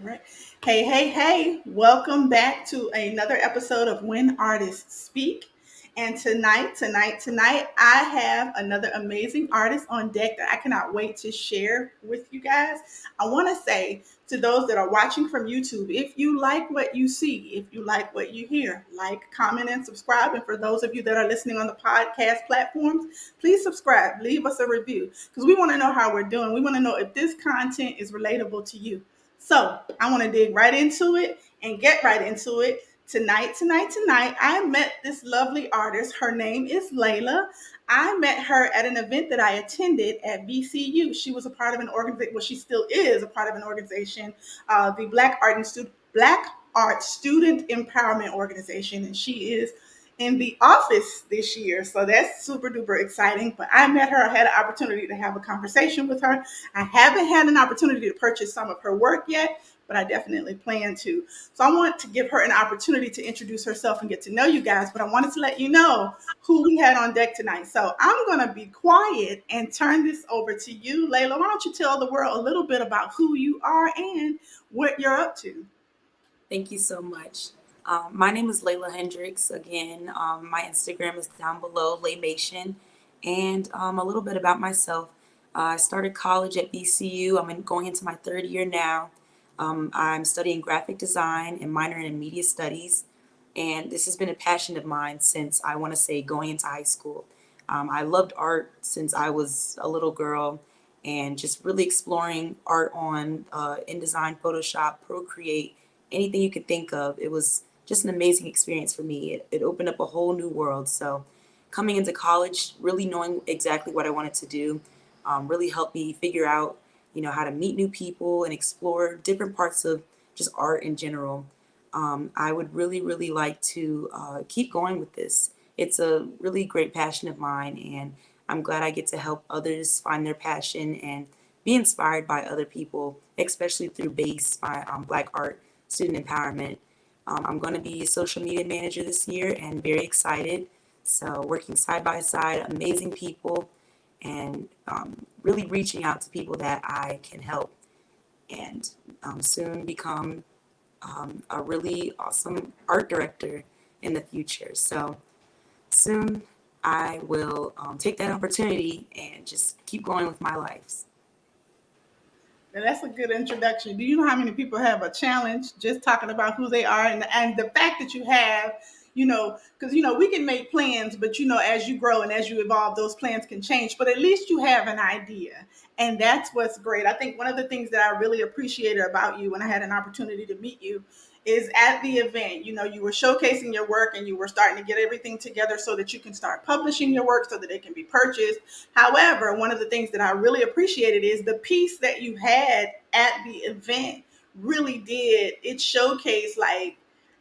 Right. Hey, hey, hey. Welcome back to another episode of When Artists Speak. And tonight, I have another amazing artist on deck that I cannot wait to share with you guys. I want to say to those that are watching from YouTube, if you like what you see, if you like what you hear, like, comment, and subscribe. And for those of you that are listening on the podcast platforms, please subscribe, leave us a review because we want to know how we're doing. We want to know if this content is relatable to you. So I want to dig right into it and get right into it. Tonight, I met this lovely artist. Her name is Laila. I met her at an event that I attended at VCU. She was a part of an organization. Well, she still is a part of an organization, the Black Art Student Empowerment Organization, and she is in the office this year. So that's super duper exciting. But I met her. I had an opportunity to have a conversation with her. I haven't had an opportunity to purchase some of her work yet, but I definitely plan to. So I want to give her an opportunity to introduce herself and get to know you guys. But I wanted to let you know who we had on deck tonight. So I'm going to be quiet and turn this over to you, Layla. Why don't you tell the world a little bit about who you are and what you're up to? Thank you so much. My name is Layla Hendricks. Again, my Instagram is down below, Laymation. And a little bit about myself. I started college at BCU. Going into my third year now. I'm studying graphic design and minoring in media studies. And this has been a passion of mine since I want to say going into high school. I loved art since I was a little girl and just really exploring art on InDesign, Photoshop, Procreate, anything you could think of. It was just an amazing experience for me. It opened up a whole new world. So coming into college, really knowing exactly what I wanted to do, really helped me figure out, how to meet new people and explore different parts of just art in general. I would really, really like to keep going with this. It's a really great passion of mine, and I'm glad I get to help others find their passion and be inspired by other people, especially through BASE, my Black Art Student Empowerment. I'm going to be a social media manager this year and very excited. So, working side by side, amazing people, and really reaching out to people that I can help and soon become a really awesome art director in the future. So soon I will take that opportunity and just keep going with my life. And that's a good introduction. Do you know how many people have a challenge just talking about who they are and the fact that you have, because we can make plans, but as you grow and as you evolve, those plans can change. But at least you have an idea, and that's what's great. I think one of the things that I really appreciated about you when I had an opportunity to meet you is at the event, you were showcasing your work and you were starting to get everything together so that you can start publishing your work so that it can be purchased. However, one of the things that I really appreciated is the piece that you had at the event really did. It showcased like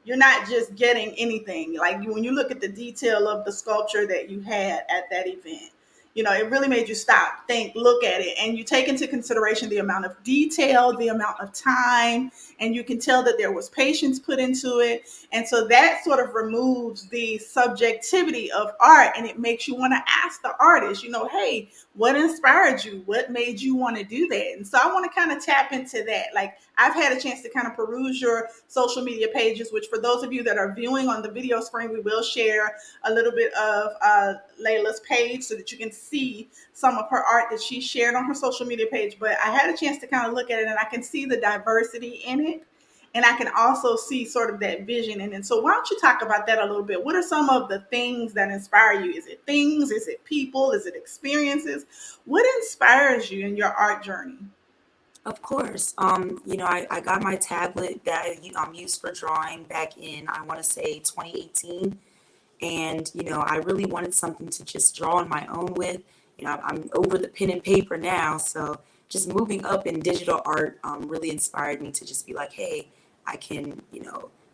you're not just getting anything. Like when you look at the detail of the sculpture that you had at that event, it really made you stop, think, look at it, and you take into consideration the amount of detail, the amount of time, and you can tell that there was patience put into it. And so that sort of removes the subjectivity of art and it makes you want to ask the artist, hey, what inspired you? What made you want to do that? And so I want to kind of tap into that. Like I've had a chance to kind of peruse your social media pages, which for those of you that are viewing on the video screen, we will share a little bit of Layla's page so that you can see some of her art that she shared on her social media page. But I had a chance to kind of look at it and I can see the diversity in it. And I can also see sort of that vision. And then, so why don't you talk about that a little bit? What are some of the things that inspire you? Is it things? Is it people? Is it experiences? What inspires you in your art journey? Of course, I got my tablet that I used for drawing back in, I want to say 2018. And, I really wanted something to just draw on my own with. I'm over the pen and paper now. So just moving up in digital art really inspired me to just be like, hey, I can,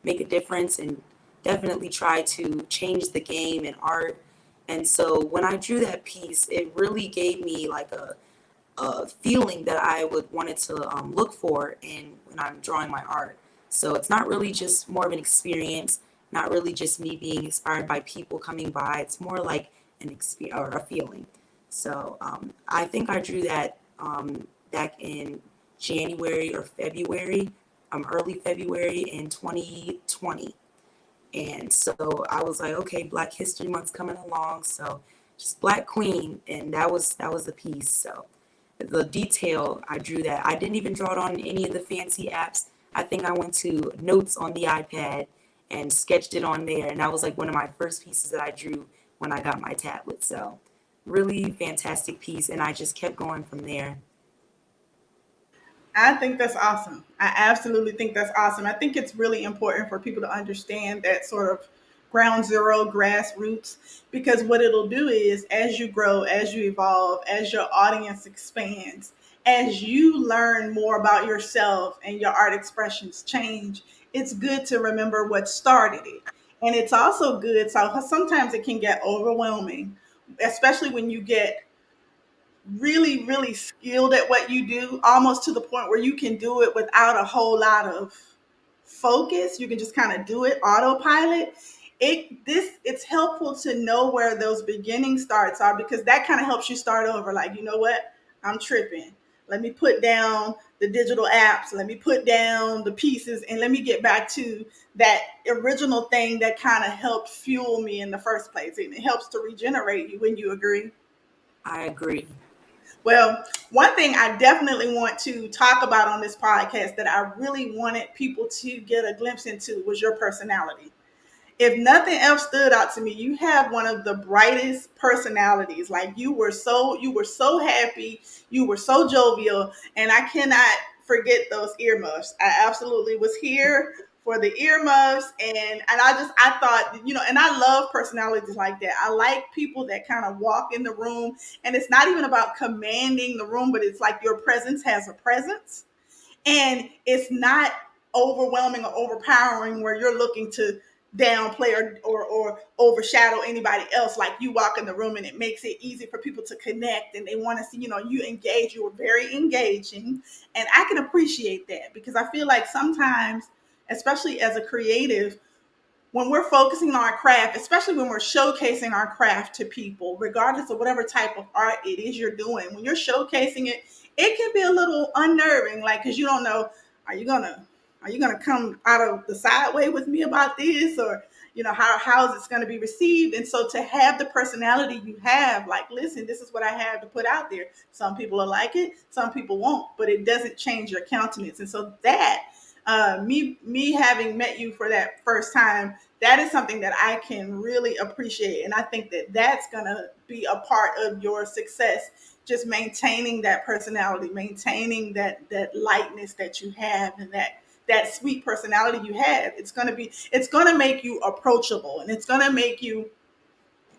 make a difference and definitely try to change the game in art. And so when I drew that piece, it really gave me like a feeling that I would wanted to look for in when I'm drawing my art. So it's not really just more of an experience, not really just me being inspired by people coming by. It's more like an experience or a feeling. So I think I drew that back in January or February. early February in 2020. And so I was like, okay, Black History Month's coming along, so just Black Queen, and that was the piece. So the detail I drew that I didn't even draw it on any of the fancy apps. I think I went to notes on the iPad and sketched it on there, and that was like one of my first pieces that I drew when I got my tablet. So really fantastic piece, and I just kept going from there. I think that's awesome. I absolutely think that's awesome. I think it's really important for people to understand that sort of ground zero grassroots, because what it'll do is as you grow, as you evolve, as your audience expands, as you learn more about yourself and your art expressions change, it's good to remember what started it. And it's also good. So sometimes it can get overwhelming, especially when you get really, really skilled at what you do, almost to the point where you can do it without a whole lot of focus. You can just kind of do it autopilot. It's helpful to know where those beginning starts are, because that kind of helps you start over. Like, you know what? I'm tripping. Let me put down the digital apps. Let me put down the pieces, and let me get back to that original thing that kind of helped fuel me in the first place. And it helps to regenerate you. When you agree. I agree. Well, one thing I definitely want to talk about on this podcast that I really wanted people to get a glimpse into was your personality. If nothing else stood out to me, you have one of the brightest personalities. Like, you were so happy, you were so jovial, and I cannot forget those earmuffs. I absolutely was here for the earmuffs, and I thought, and I love personalities like that. I like people that kind of walk in the room, and it's not even about commanding the room, but it's like your presence has a presence, and it's not overwhelming or overpowering where you're looking to downplay or overshadow anybody else. Like, you walk in the room and it makes it easy for people to connect, and they want to see, you engage. You were very engaging, and I can appreciate that, because I feel like sometimes, especially as a creative, when we're focusing on our craft, especially when we're showcasing our craft to people, regardless of whatever type of art it is you're doing, when you're showcasing it, it can be a little unnerving, like, because you don't know, are you gonna are you gonna come out of the sideway with me about this, or how is this going to be received? And so to have the personality you have, like, listen, this is what I have to put out there. Some people will like it, some people won't, but it doesn't change your countenance. And so that, me having met you for that first time, that is something that I can really appreciate. And I think that that's going to be a part of your success. Just maintaining that personality, maintaining that lightness that you have, and that sweet personality you have. It's going to make you approachable, and it's going to make you,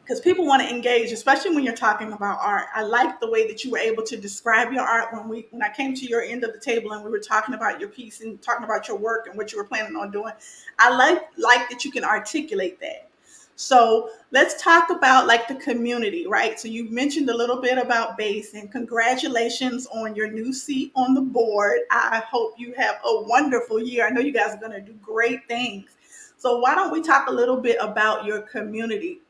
because people want to engage, especially when you're talking about art. I like the way that you were able to describe your art when I came to your end of the table and we were talking about your piece and talking about your work and what you were planning on doing. I like that you can articulate that. So let's talk about, like, the community, right? So you mentioned a little bit about base, and congratulations on your new seat on the board. I hope you have a wonderful year. I know you guys are going to do great things. So why don't we talk a little bit about your community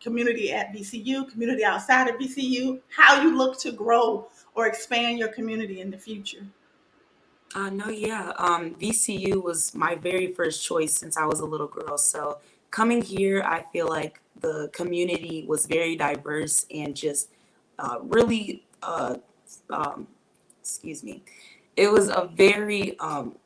at VCU, community outside of VCU, how you look to grow or expand your community in the future? No, yeah. VCU was my very first choice since I was a little girl. So coming here, I feel like the community was very diverse and just really, um, excuse me, it was a very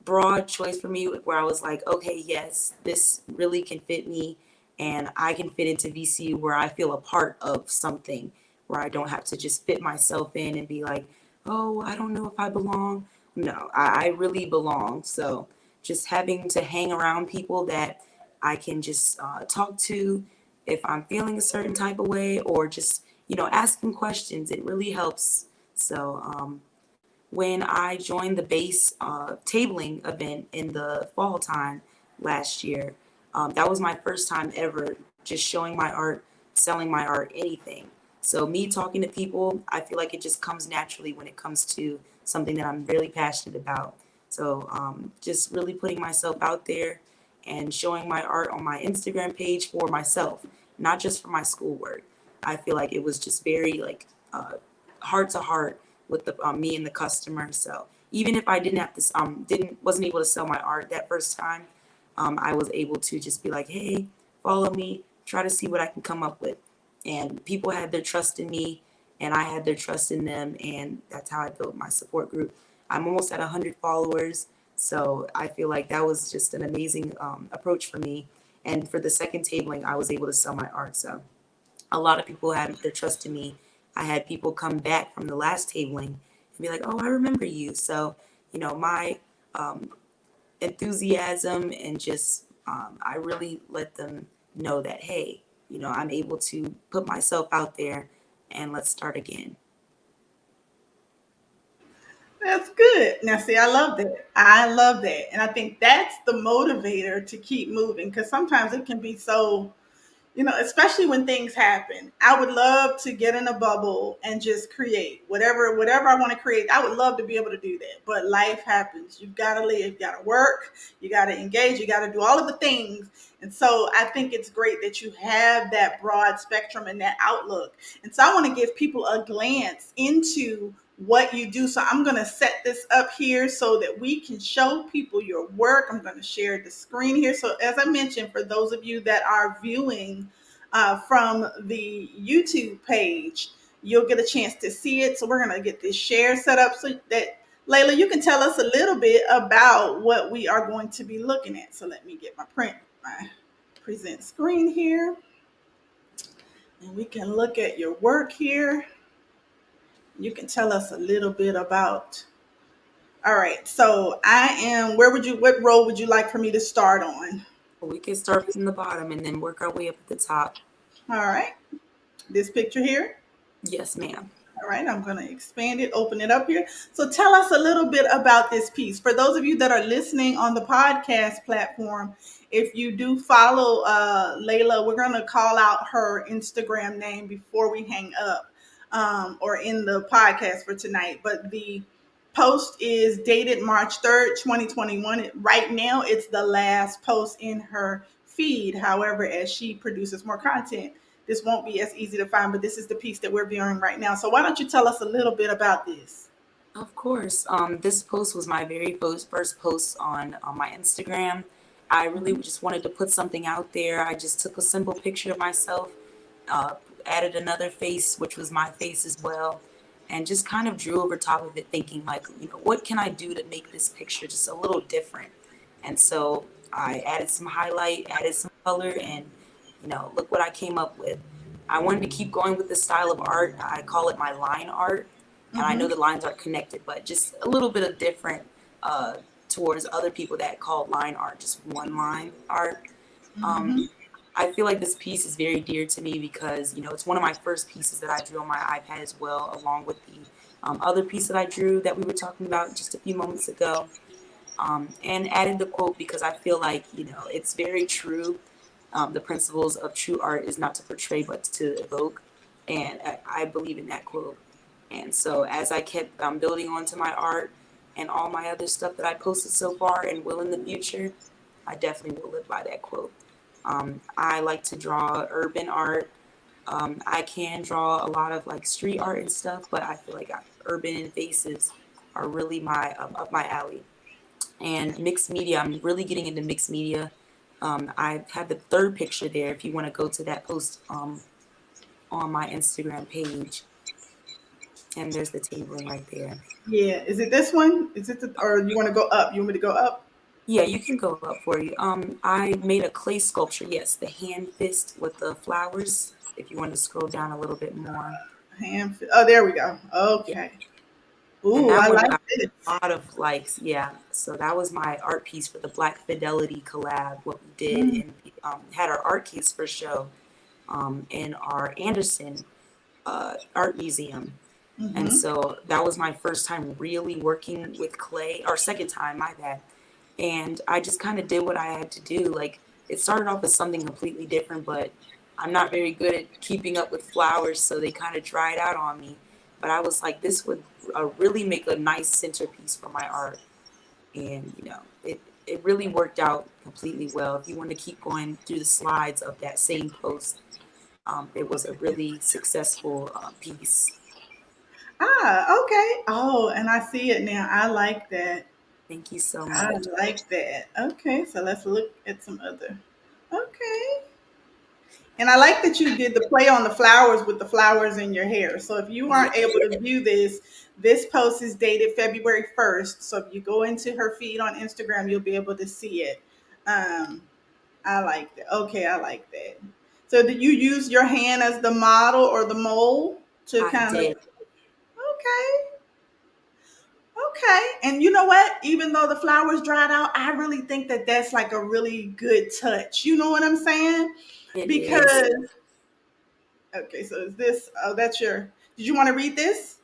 broad choice for me where I was like, okay, yes, this really can fit me and I can fit into VCU where I feel a part of something where I don't have to just fit myself in and be like, oh, I don't know if I belong. No, I really belong. So just having to hang around people that I can just talk to if I'm feeling a certain type of way or just, asking questions, it really helps. So, when I joined the base tabling event in the fall time last year. That was my first time ever just showing my art, selling my art, anything. So me talking to people, I feel like it just comes naturally when it comes to something that I'm really passionate about. So just really putting myself out there and showing my art on my Instagram page for myself, not just for my schoolwork. I feel like it was just very like heart to heart with the me and the customer. So even if I didn't have to didn't wasn't able to sell my art that first time, I was able to just be like, hey, follow me, try to see what I can come up with. And people had their trust in me, and I had their trust in them, and that's how I built my support group. I'm almost at 100 followers, so I feel like that was just an amazing approach for me. And for the second tabling, I was able to sell my art. So a lot of people had their trust in me. I had people come back from the last tabling and be like, "Oh, I remember you." So, my um, enthusiasm and just I really let them know that, hey, I'm able to put myself out there and let's start again. That's good. Now, see, I love that. I love that. And I think that's the motivator to keep moving because sometimes it can be so, especially when things happen. I would love to get in a bubble and just create whatever I want to create. I would love to be able to do that. But life happens. You've got to live, you've got to work, you got to engage, you got to do all of the things. And so I think it's great that you have that broad spectrum and that outlook. And so I want to give people a glance into what you do. So I'm going to set this up here so that we can show people your work. I'm going to share the screen here. So as I mentioned, for those of you that are viewing from the YouTube page, you'll get a chance to see it. So we're going to get this share set up so that Layla, you can tell us a little bit about what we are going to be looking at. So let me get my present screen here, and we can look at your work here. You can tell us a little bit about. All right. So what role would you like for me to start on? We can start from the bottom and then work our way up at the top. All right. This picture here. Yes, ma'am. All right, I'm going to expand it, open it up here. So tell us a little bit about this piece. For those of you that are listening on the podcast platform, if you do follow Layla, we're going to call out her Instagram name before we hang up or in the podcast for tonight. But the post is dated March 3rd, 2021. Right now, it's the last post in her feed. However, as she produces more content, this won't be as easy to find, but this is the piece that we're viewing right now. So why don't you tell us a little bit about this? Of course. This post was my very first post on my Instagram. I really just wanted to put something out there. I just took a simple picture of myself, uh, added another face, which was my face as well, and just kind of drew over top of it, thinking like, what can I do to make this picture just a little different? And so I added some highlight, added some color, and look what I came up with. I wanted to keep going with the style of art. I call it my line art, and I know Mm-hmm. the lines are connected, but just a little bit of different uh, towards other people that call line art just one line art. Um, Mm-hmm. I feel like this piece is very dear to me because it's one of my first pieces that I drew on my iPad as well, along with the other piece that I drew that we were talking about just a few moments ago. And added the quote because I feel like it's very true. The principles of true art is not to portray but to evoke, and I believe in that quote. And so as I kept building onto my art and all my other stuff that I posted so far and will in the future, I definitely will live by that quote. I like to draw urban art. I can draw a lot of like street art and stuff, but I feel like urban faces are really my up my alley. And mixed media, I'm really getting into mixed media. I have the third picture there if you want to go to that post on my Instagram page. And there's the tabling right there. Yeah. Is it this one? Or you want to go up? You want me to go up? Yeah, you can go up for you. I made a clay sculpture. Yes, the hand fist with the flowers. If you want to scroll down a little bit more. Oh, there we go. Yeah, Okay. and Ooh, that I one like got this. a lot of likes. Yeah, so that was my art piece for the Black Fidelity collab. What we did Mm, and had our art case for show in our Anderson art museum. And mm-hmm. so that was my first time really working with clay, or second time, my bad. And I just kind of did what I had to do. Like it started off as something completely different, but I'm not very good at keeping up with flowers, so they kind of dried out on me. But I was like, this would really make a nice centerpiece for my art, and it really worked out completely well. If you want to keep going through the slides of that same post, it was a really successful piece. Okay. Oh, and I see it now. I like that. Thank you so I much. like that. Okay, so let's look at some other. Okay. And I like that you did the play on the flowers with the flowers in your hair. So if you aren't able Yes, to view this, this post is dated February 1st. So if you go into her feed on Instagram, you'll be able to see it. Um, I like that. Okay, I like that. So did you use your hand as the model or the mold to I kind of? did. Okay, okay. And you know what? Even though the flowers dried out, I really think that that's like a really good touch. You know what I'm saying? It is. Because okay, so is this? Oh, that's your. Did you want to read this?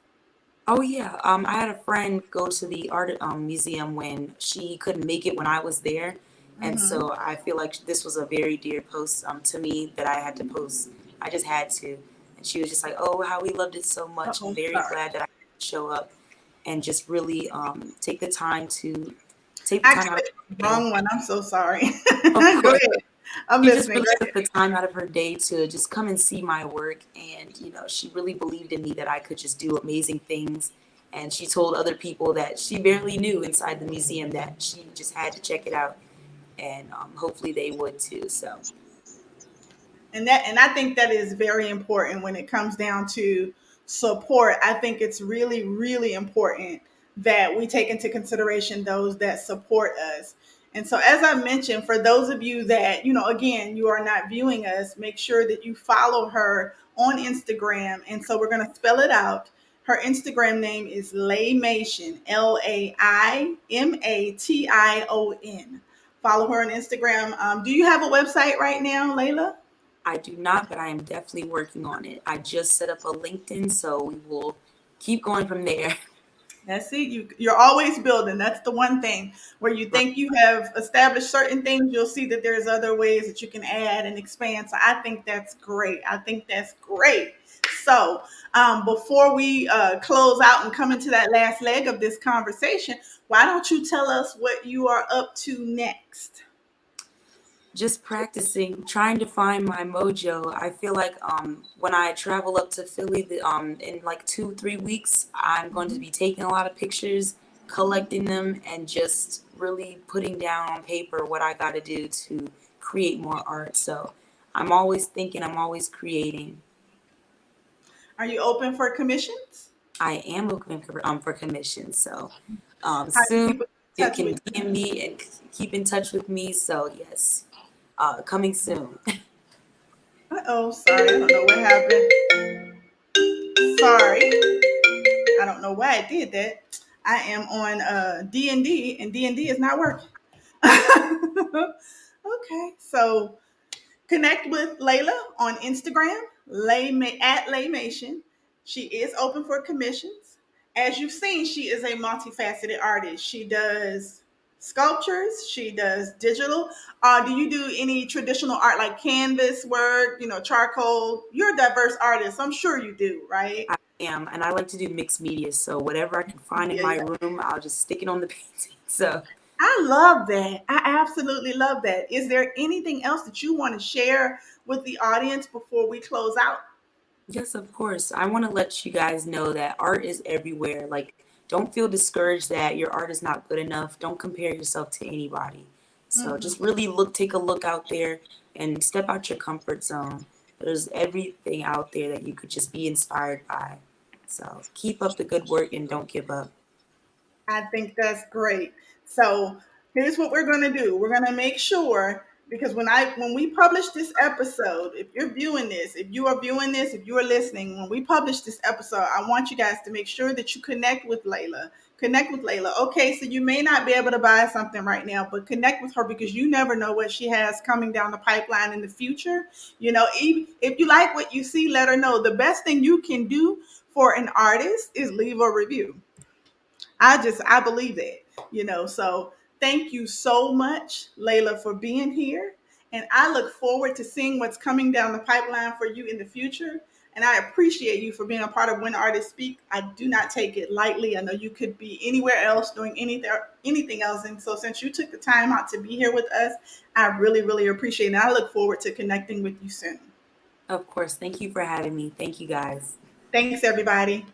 Oh yeah. I had a friend go to the art museum when she couldn't make it when I was there, and Mm-hmm. so I feel like this was a very dear post to me that I had to post. I just had to, and she was just like, "Oh, how we loved it so much. I'm Oh, very sorry. glad that I could show up and just really take the time out of Actually, her day." wrong one. I'm so sorry. Of Go course. ahead. I'm She just listening. really Go took ahead. the time out of her day to just come and see my work. And, she really believed in me that I could just do amazing things. And she told other people that she barely knew inside the museum that she just had to check it out. And hopefully they would too. So And I think that is very important when it comes down to support. I think it's really really important that we take into consideration those that support us. And so as I mentioned, for those of you that, again, you are not viewing us, make sure that you follow her on Instagram. And so we're going to spell it out. Her Instagram name is Laimation, Laimatation. Follow her on Instagram. Do you have a website right now, Layla? I do not, but I am definitely working on it. I just set up a LinkedIn, so we will keep going from there. That's it. You're always building. That's the one thing where you think you have established certain things, you'll see that there's other ways that you can add and expand. So I think that's great. I think that's great. So before we close out and come into that last leg of this conversation, why don't you tell us what you are up to next? Just practicing, trying to find my mojo. I feel like when I travel up to Philly in like 2 3 weeks, I'm going to be taking a lot of pictures, collecting them, and just really putting down on paper what I got to do to create more art. So I'm always thinking, I'm always creating. Are you open for commissions? I am looking for commissions. So How do soon people get you in touch can with you? DM me and keep in touch with me. So yes, coming soon. Oh, sorry. I don't know what happened. Sorry. I don't know why I did that. I am on D&D and D&D is not working. Okay, so connect with Layla on Instagram, at Laymation. She is open for commissions. As you've seen, she is a multifaceted artist. She does sculptures, she does digital. Do you do any traditional art like canvas work, charcoal? You're a diverse artist. I'm sure you do, right? I am, and I like to do mixed media. So whatever I can find in Yeah, my yeah. room, I'll just stick it on the painting. So I love that. I absolutely love that. Is there anything else that you want to share with the audience before we close out? yes, of course, I want to let you guys know that art is everywhere. Like, don't feel discouraged that your art is not good enough. Don't compare yourself to anybody. So Mhm. just really take a look out there and step out your comfort zone. There's everything out there that you could just be inspired by. So keep up the good work and don't give up. I think that's great. So here's what we're going to do. We're going to make sure, because when we publish this episode, if you're viewing this, if you are viewing this, if you are listening, when we publish this episode, I want you guys to make sure that you connect with Layla. Connect with Layla. Okay, so you may not be able to buy something right now, but connect with her because you never know what she has coming down the pipeline in the future. Even if you like what you see, let her know. The best thing you can do for an artist is leave a review. I believe that, So thank you so much, Layla, for being here. And I look forward to seeing what's coming down the pipeline for you in the future. And I appreciate you for being a part of When Artists Speak. I do not take it lightly. I know you could be anywhere else doing anything else. And so since you took the time out to be here with us, I really, really appreciate it. And I look forward to connecting with you soon. Of course, thank you for having me. Thank you guys. Thanks, everybody.